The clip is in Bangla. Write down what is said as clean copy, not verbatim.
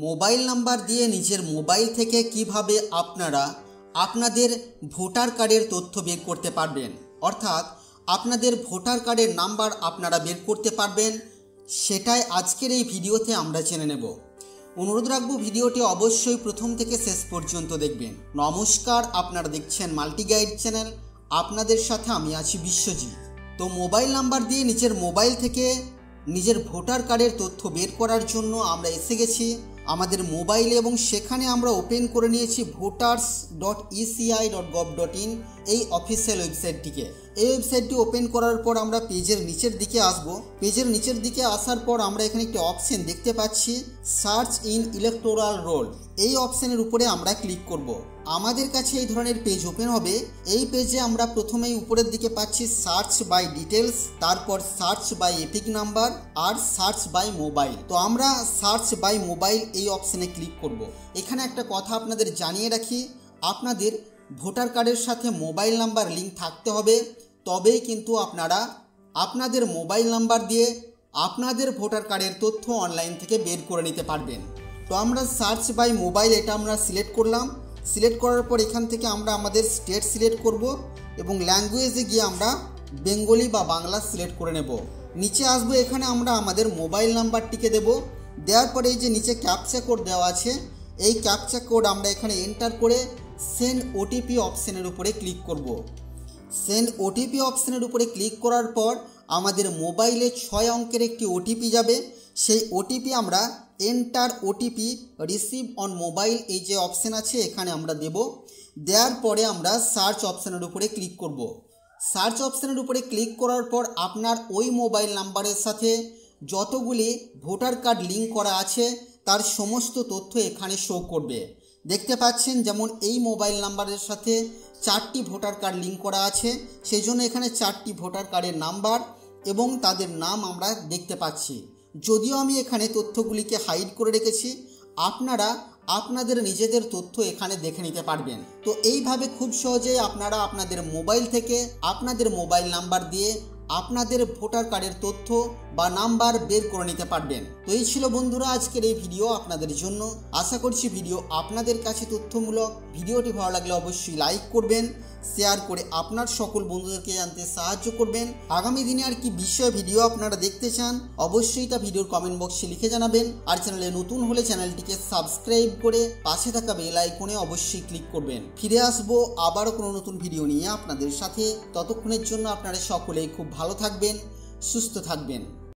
মোবাইল নাম্বার দিয়ে নিজের মোবাইল থেকে কিভাবে আপনারা আপনাদের ভোটার কার্ডের তথ্য বের করতে পারবেন, অর্থাৎ আপনাদের ভোটার কার্ডের নাম্বার আপনারা বের করতে পারবেন, সেটাই আজকের এই ভিডিওতে আমরা জেনে নেব। অনুরোধ রাখবো ভিডিওটি অবশ্যই প্রথম থেকে শেষ পর্যন্ত দেখবেন। নমস্কার, আপনারা দেখছেন মাল্টি গাইড চ্যানেল, আপনাদের সাথে আমি আছি বিশ্বজিৎ। তো মোবাইল নাম্বার দিয়ে নিজের মোবাইল থেকে নিজের ভোটার কার্ডের তথ্য বের করার জন্য আমরা এসে গেছি আমাদের মোবাইলে এবং সেখানে আমরা ওপেন করে নিয়েছি voters.eci.gov.in এই অফিসিয়াল ওয়েবসাইটটিকে। এই ওয়েবসাইটটি ওপেন করার পর আমরা পেজের নিচের দিকে আসব। পেজের নিচের দিকে আসার পর আমরা এখানে একটি অপশন দেখতে পাচ্ছি, সার্চ ইন ইলেকটোরাল রোল। এই অপশনের উপরে আমরা ক্লিক করব। আমাদের কাছে এই ধরনের পেজ ওপেন হবে। এই পেজে আমরা প্রথমেই উপরের দিকে পাচ্ছি সার্চ বাই ডিটেলস, তারপর সার্চ বাই এপিক নাম্বার আর সার্চ বাই মোবাইল। তো আমরা সার্চ বাই মোবাইল এই অপশনে ক্লিক করব। এখানে একটা কথা আপনাদের জানিয়ে রাখি, আপনাদের ভোটার কার্ডের সাথে মোবাইল নাম্বার লিঙ্ক থাকতে হবে, তবেই কিন্তু আপনারা আপনাদের মোবাইল নাম্বার দিয়ে আপনাদের ভোটার কার্ডের তথ্য অনলাইন থেকে বের করে নিতে পারবেন। তো আমরা সার্চ বাই মোবাইল এটা আমরা সিলেক্ট করলাম। সিলেক্ট করার পর এখান থেকে আমরা আমাদের স্টেট সিলেক্ট করব এবং ল্যাঙ্গুয়েজে গিয়ে আমরা বেঙ্গলি বা বাংলা সিলেক্ট করে নেব। নিচে আসবো, এখানে আমরা আমাদের মোবাইল নাম্বারটিকে দেব। দেওয়ার পরে এই যে নিচে ক্যাপচা কোড দেওয়া আছে, এই ক্যাপচা কোড আমরা এখানে এন্টার করে সেন্ড ওটিপি অপশনের উপরে ক্লিক করব। সেন্ড ওটিপি অপশনের উপরে ক্লিক করার পর আমাদের মোবাইলে 6 অঙ্কের একটি ওটিপি যাবে। সেই ওটিপি আমরা enter OTP receive on mobile এই যে অপশন আছে এখানে আমরা দেব। দেওয়ার পরে আমরা সার্চ অপশনের উপরে ক্লিক করব। সার্চ অপশনের উপরে ক্লিক করার পর আপনার ওই মোবাইল নাম্বারের সাথে যতগুলি ভোটার কার্ড লিঙ্ক করা আছে তার সমস্ত তথ্য এখানে শো করবে। দেখতে পাচ্ছেন যেমন এই মোবাইল নাম্বারের সাথে 4টি ভোটার কার্ড লিঙ্ক করা আছে, সেই জন্য এখানে 4টি ভোটার কার্ডের নাম্বার এবং তাদের নাম আমরা দেখতে পাচ্ছি। যদিও আমি এখানে তথ্যগুলিকে হাইড করে রেখেছি, আপনারা আপনাদের নিজেদের তথ্য এখানে দেখে নিতে পারবেন। তো এইভাবে খুব সহজেই আপনারা আপনাদের মোবাইল থেকে আপনাদের মোবাইল নাম্বার দিয়ে আপনাদের ভোটার কার্ডের তথ্য বা নাম্বার বের করে নিতে পারবেন। তো এই ছিল বন্ধুরা আজকের এই ভিডিও আপনাদের জন্য। আশা করছি ভিডিও আপনাদের কাছে তথ্যমূলক। ভিডিওটি ভালো লাগলে অবশ্যই লাইক করবেন, শেয়ার করে আপনার সকল বন্ধুদেরকে জানতে সাহায্য করবেন। আগামী দিনে আর কি বিষয় ভিডিও আপনারা দেখতে চান অবশ্যই তা ভিডিওর কমেন্ট বক্সে লিখে জানাবেন। আর চ্যানেলে নতুন হলে চ্যানেলটিকে সাবস্ক্রাইব করে পাশে থাকা বেল আইকনে অবশ্যই ক্লিক করবেন। ফিরে আসবো আবারও কোনো নতুন ভিডিও নিয়ে আপনাদের সাথে। ততক্ষণের জন্য আপনারা সকলেই খুব ভালো থাকবেন, সুস্থ থাকবেন।